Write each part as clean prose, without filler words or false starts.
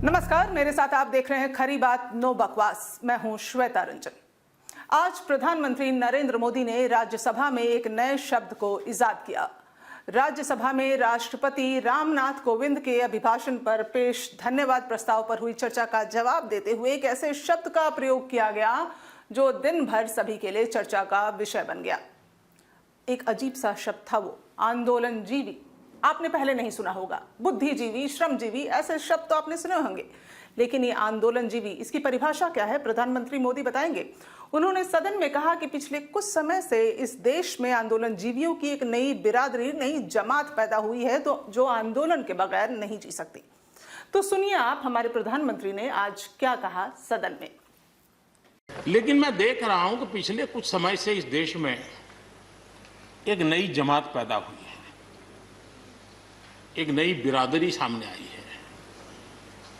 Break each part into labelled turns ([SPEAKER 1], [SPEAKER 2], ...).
[SPEAKER 1] नमस्कार, मेरे साथ आप देख रहे हैं खरी बात नो बकवास। मैं हूं श्वेता रंजन। आज प्रधानमंत्री नरेंद्र मोदी ने राज्यसभा में एक नए शब्द को इजाद किया। राज्यसभा में राष्ट्रपति रामनाथ कोविंद के अभिभाषण पर पेश धन्यवाद प्रस्ताव पर हुई चर्चा का जवाब देते हुए एक ऐसे शब्द का प्रयोग किया गया जो दिन भर सभी के लिए चर्चा का विषय बन गया। एक अजीब सा शब्द था वो, आंदोलनजीवी। आपने पहले नहीं सुना होगा। बुद्धिजीवी, श्रमजीवी, ऐसे शब्द तो आपने सुने होंगे, लेकिन ये आंदोलनजीवी, इसकी परिभाषा क्या है, प्रधानमंत्री मोदी बताएंगे। उन्होंने सदन में कहा कि पिछले कुछ समय से इस देश में आंदोलनजीवियों की एक नई बिरादरी, नई जमात पैदा हुई है तो जो आंदोलन के बगैर नहीं जी सकती। तो सुनिए आप, हमारे प्रधानमंत्री ने आज क्या कहा सदन में।
[SPEAKER 2] लेकिन मैं देख रहा हूं कि पिछले कुछ समय से इस देश में एक नई जमात पैदा हुई है, एक नई बिरादरी सामने आई है,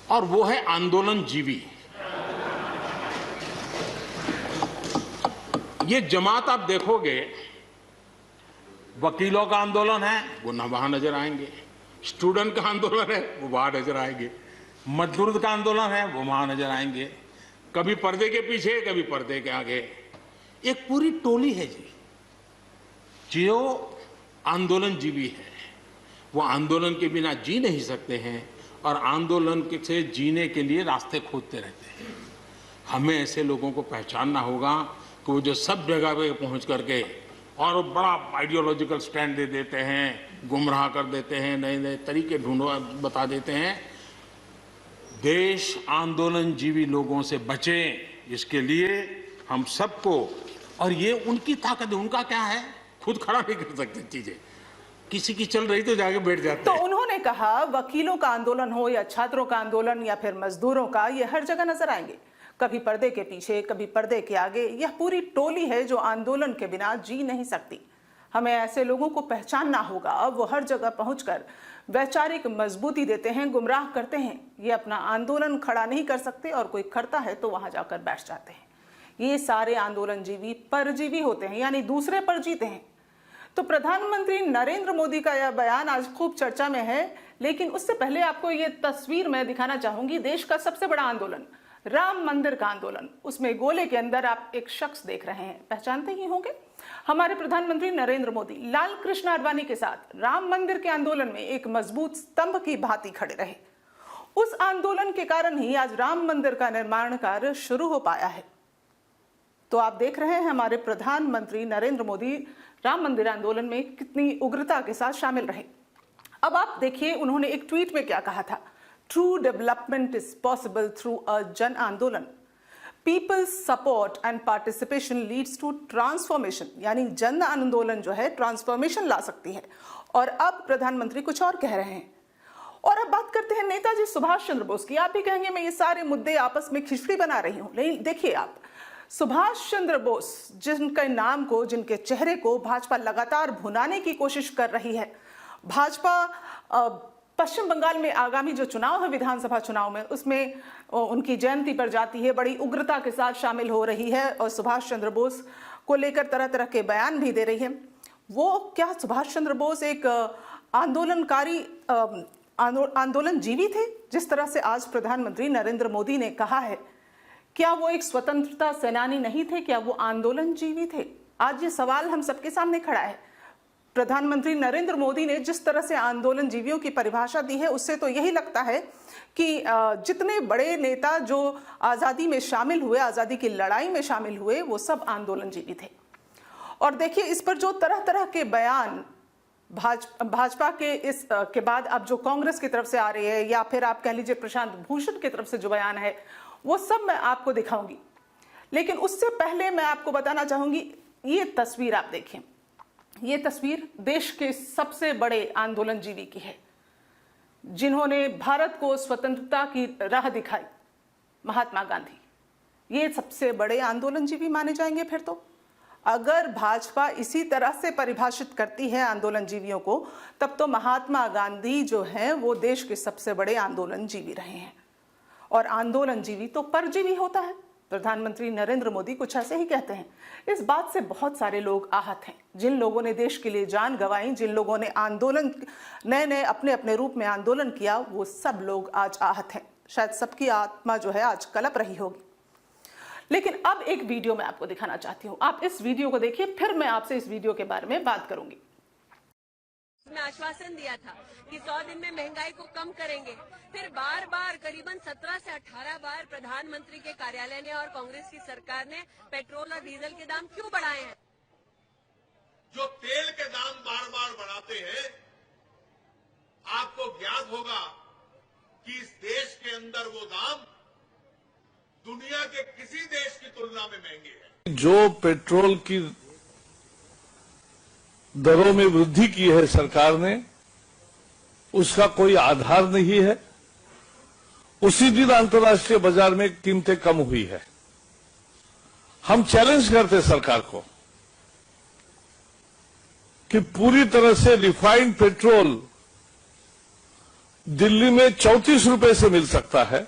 [SPEAKER 2] और वो है आंदोलनजीवी। ये जमात आप देखोगे, वकीलों का आंदोलन है वो ना वहां नजर आएंगे, स्टूडेंट का आंदोलन है वो वहां नजर आएंगे, मजदूर का आंदोलन है वो वहां नजर आएंगे, कभी पर्दे के पीछे कभी पर्दे के आगे। एक पूरी टोली है जी जो आंदोलनजीवी है। वो आंदोलन के बिना जी नहीं सकते हैं और आंदोलन से जीने के लिए रास्ते खोजते रहते हैं। हमें ऐसे लोगों को पहचानना होगा कि वो जो सब जगह पे पहुंच करके और बड़ा आइडियोलॉजिकल स्टैंड दे देते हैं, गुमराह कर देते हैं, नए नए तरीके बता देते हैं। देश आंदोलनजीवी लोगों से बचे, इसके लिए हम सबको, और ये उनकी ताकत है। उनका क्या है, खुद खड़ा नहीं कर सकते चीजें, किसी की चल रही तो जाके बैठ जाते
[SPEAKER 1] तो
[SPEAKER 2] हैं।
[SPEAKER 1] उन्होंने कहा वकीलों का आंदोलन हो या छात्रों का आंदोलन या फिर मजदूरों का, ये हर जगह नजर आएंगे, कभी पर्दे के पीछे कभी पर्दे के आगे। यह पूरी टोली है जो आंदोलन के बिना जी नहीं सकती। हमें ऐसे लोगों को पहचानना होगा। अब वो हर जगह पहुंचकर वैचारिक मजबूती देते हैं, गुमराह करते हैं। ये अपना आंदोलन खड़ा नहीं कर सकते और कोई करता है तो वहां जाकर बैठ जाते हैं। ये सारे आंदोलनजीवी परजीवी होते हैं, यानी दूसरे पर जीते हैं। तो प्रधानमंत्री नरेंद्र मोदी का यह बयान आज खूब चर्चा में है, लेकिन उससे पहले आपको ये तस्वीर मैं दिखाना चाहूंगी। देश का सबसे बड़ा आंदोलन, राम मंदिर का आंदोलन, उसमें गोले के अंदर आप एक शख्स देख रहे हैं, पहचानते ही होंगे, हमारे प्रधानमंत्री नरेंद्र मोदी लाल कृष्ण आडवाणी के साथ राम मंदिर के आंदोलन में एक मजबूत स्तंभ की भांति खड़े रहे। उस आंदोलन के कारण ही आज राम मंदिर का निर्माण कार्य शुरू हो पाया है। तो आप देख रहे हैं हमारे प्रधानमंत्री नरेंद्र मोदी राम मंदिर आंदोलन में कितनी उग्रता के साथ शामिल रहे। अब आप देखिए उन्होंने एक ट्वीट में क्या कहा था। True development is possible through a जन आंदोलन। People's support and participation leads to transformation, यानी जन आंदोलन जो है ट्रांसफॉर्मेशन ला सकती है। और अब प्रधानमंत्री कुछ और कह रहे हैं। और अब बात करते हैं नेताजी सुभाष चंद्र बोस की। आप भी कहेंगे मैं ये सारे मुद्दे आपस में खिचड़ी बना रही हूं, लेकिन देखिए आप, सुभाष चंद्र बोस जिनके नाम को, जिनके चेहरे को भाजपा लगातार भुनाने की कोशिश कर रही है। भाजपा पश्चिम बंगाल में आगामी जो चुनाव है, विधानसभा चुनाव में, उसमें उनकी जयंती पर जाती है, बड़ी उग्रता के साथ शामिल हो रही है और सुभाष चंद्र बोस को लेकर तरह तरह के बयान भी दे रही है। वो क्या सुभाष चंद्र बोस एक आंदोलनकारी, आंदोलनजीवी थे, जिस तरह से आज प्रधानमंत्री नरेंद्र मोदी ने कहा है? क्या वो एक स्वतंत्रता सेनानी नहीं थे? क्या वो आंदोलनजीवी थे? आज ये सवाल हम सबके सामने खड़ा है। प्रधानमंत्री नरेंद्र मोदी ने जिस तरह से आंदोलनजीवियों की परिभाषा दी है, उससे तो यही लगता है कि जितने बड़े नेता जो आज़ादी में शामिल हुए, आज़ादी की लड़ाई में शामिल हुए, वो सब आंदोलनजीवी थे। और देखिए इस पर जो तरह तरह के बयान भाजपा के इस के बाद अब जो कांग्रेस की तरफ से आ रही है, या फिर आप कह लीजिए प्रशांत भूषण की तरफ से जो बयान है, वो सब मैं आपको दिखाऊंगी। लेकिन उससे पहले मैं आपको बताना चाहूंगी, ये तस्वीर आप देखें। ये तस्वीर देश के सबसे बड़े आंदोलनजीवी की है, जिन्होंने भारत को स्वतंत्रता की राह दिखाई, महात्मा गांधी। ये सबसे बड़े आंदोलनजीवी माने जाएंगे फिर तो। अगर भाजपा इसी तरह से परिभाषित करती है आंदोलनजीवियों को, तब तो महात्मा गांधी जो हैं वो देश के सबसे बड़े आंदोलनजीवी रहे हैं। और आंदोलनजीवी तो परजीवी होता है। प्रधानमंत्री नरेंद्र मोदी कुछ ऐसे ही कहते हैं। इस बात से बहुत सारे लोग आहत हैं। जिन लोगों ने देश के लिए जान गंवाई, जिन लोगों ने आंदोलन, नए नए अपने अपने रूप में आंदोलन किया, वो सब लोग आज आहत हैं। शायद सबकी आत्मा जो है आज कलप रही होगी। लेकिन अब एक वीडियो मैं आपको दिखाना चाहती हूं, आप इस वीडियो को देखिए, फिर मैं आपसे इस वीडियो के बारे में बात करूंगी।
[SPEAKER 3] उसमें आश्वासन दिया था कि 100 दिन में महंगाई को कम करेंगे। फिर बार बार करीबन 17 से 18 बार प्रधानमंत्री के कार्यालय ने और कांग्रेस की सरकार ने पेट्रोल और डीजल के दाम क्यों बढ़ाए हैं?
[SPEAKER 4] जो तेल के दाम बार बार बढ़ाते हैं, आपको ज्ञात होगा कि इस देश के अंदर वो दाम दुनिया के किसी देश की तुलना में महंगे हैं।
[SPEAKER 5] जो पेट्रोल की दरों में वृद्धि की है सरकार ने, उसका कोई आधार नहीं है। उसी दिन अंतर्राष्ट्रीय बाजार में कीमतें कम हुई है। हम चैलेंज करते सरकार को कि पूरी तरह से रिफाइंड पेट्रोल दिल्ली में 34 रुपए से मिल सकता है,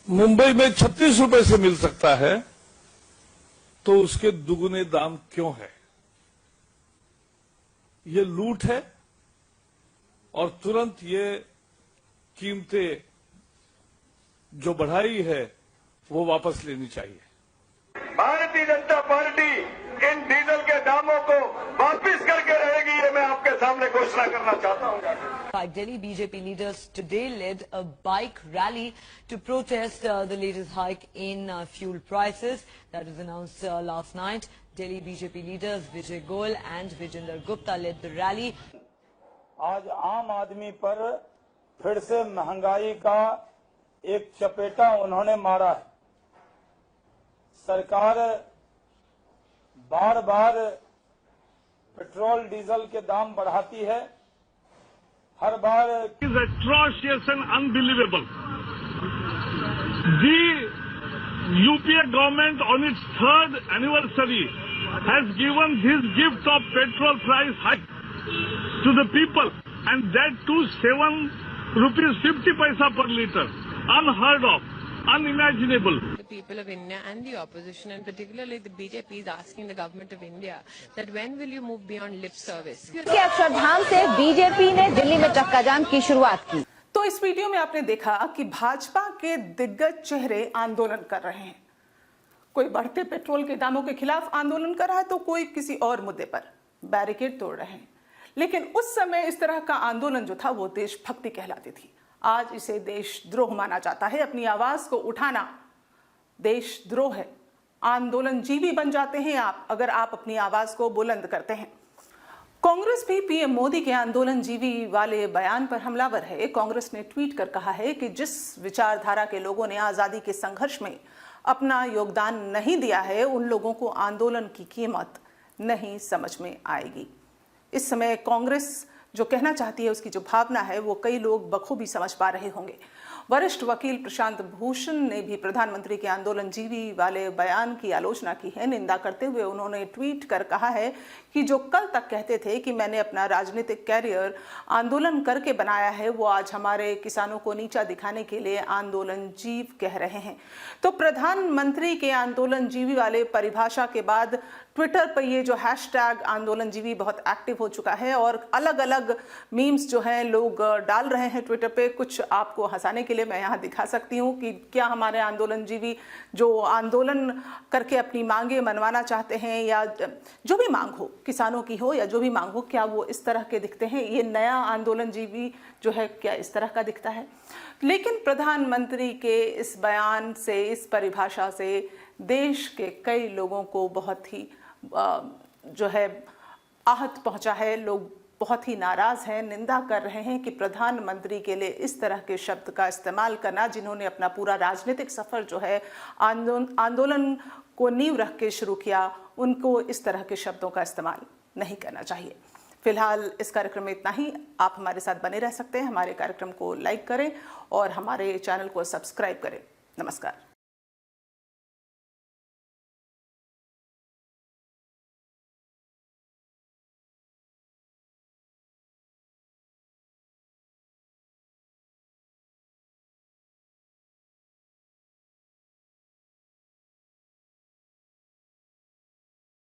[SPEAKER 5] मुंबई में 36 रुपए से मिल सकता है, तो उसके दुगने दाम क्यों है? ये लूट है और तुरंत ये कीमतें जो बढ़ाई है वो वापस लेनी चाहिए।
[SPEAKER 6] Bharatiya Janata party in diesel के दामों को वापस करके रहेगी, ये मैं आपके सामने घोषणा करना चाहता हूं।
[SPEAKER 3] Delhi BJP leaders today led a bike rally to protest the latest hike in fuel prices that was announced last night. Delhi BJP leaders Vijay Goel and Vijender Gupta led the rally.
[SPEAKER 6] आज आम आदमी पर फिर से महंगाई का एक चपेटा उन्होंने मारा है। सरकार बार बार पेट्रोल डीजल के दाम बढ़ाती है, हर बार
[SPEAKER 5] is atrocious and unbelievable. The UPA government on its 3rd anniversary has given this gift of petrol price hike to the people, and that too 7 rupees 50 paisa per litre. Unheard of, unimaginable.
[SPEAKER 7] The people of India and the opposition, and particularly the BJP, is asking the government of India that when will you move beyond lip service?
[SPEAKER 8] के अक्षरधाम से BJP ने दिल्ली में चक्का जाम की शुरुआत की।
[SPEAKER 1] तो इस वीडियो में आपने देखा कि भाजपा के दिग्गज चेहरे आंदोलन कर रहे हैं। कोई बढ़ते पेट्रोल के दामों के खिलाफ आंदोलन कर रहा है, तो कोई किसी और मुद्दे पर बैरिकेड तोड़ रहे हैं। लेकिन उस समय इस तरह का आंदोलन जो था वो देशभक्ति कहलाती थी। आज इसे देशद्रोह माना जाता है। अपनी आवाज को उठाना देशद्रोह है। आंदोलन जीवी बन जाते हैं आप अगर आप अपनी आवाज को बुलंद करते हैं। कांग्रेस भी पीएम मोदी के आंदोलन जीवी वाले बयान पर हमलावर है। कांग्रेस ने ट्वीट कर कहा है कि जिस विचारधारा के लोगों ने आजादी के संघर्ष में अपना योगदान नहीं दिया है, उन लोगों को आंदोलन की कीमत नहीं समझ में आएगी। इस समय कांग्रेस जो कहना चाहती है, उसकी जो भावना है, वो कई लोग बखूबी समझ पा रहे होंगे। वरिष्ठ वकील प्रशांत भूषण ने भी प्रधानमंत्री के आंदोलन जीवी वाले बयान की आलोचना की है। निंदा करते हुए उन्होंने ट्वीट कर कहा है कि जो कल तक कहते थे कि मैंने अपना राजनीतिक कैरियर आंदोलन करके बनाया है, वो आज हमारे किसानों को नीचा दिखाने के लिए आंदोलन जीव कह रहे हैं। तो प्रधानमंत्री के आंदोलन जीवी वाले परिभाषा के बाद ट्विटर पर ये जो हैशटैग आंदोलन जीवी बहुत एक्टिव हो चुका है और अलग अलग मीम्स जो हैं लोग डाल रहे हैं ट्विटर पे। कुछ आपको हंसाने के लिए मैं यहाँ दिखा सकती हूँ कि क्या हमारे आंदोलन जीवी जो आंदोलन करके अपनी मांगे मनवाना चाहते हैं, या जो भी मांग हो, किसानों की हो या जो भी मांग हो, क्या वो इस तरह के दिखते हैं? ये नया आंदोलन जीवी जो है क्या इस तरह का दिखता है? लेकिन प्रधानमंत्री के इस बयान से, इस परिभाषा से देश के कई लोगों को बहुत ही जो है आहत पहुंचा है। लोग बहुत ही नाराज हैं, निंदा कर रहे हैं कि प्रधानमंत्री के लिए इस तरह के शब्द का इस्तेमाल करना, जिन्होंने अपना पूरा राजनीतिक सफर जो है आंदोलन को नींव रख के शुरू किया, उनको इस तरह के शब्दों का इस्तेमाल नहीं करना चाहिए। फिलहाल इस कार्यक्रम में इतना ही। आप हमारे साथ बने रह सकते हैं। हमारे कार्यक्रम को लाइक करें और हमारे चैनल को सब्सक्राइब करें। नमस्कार।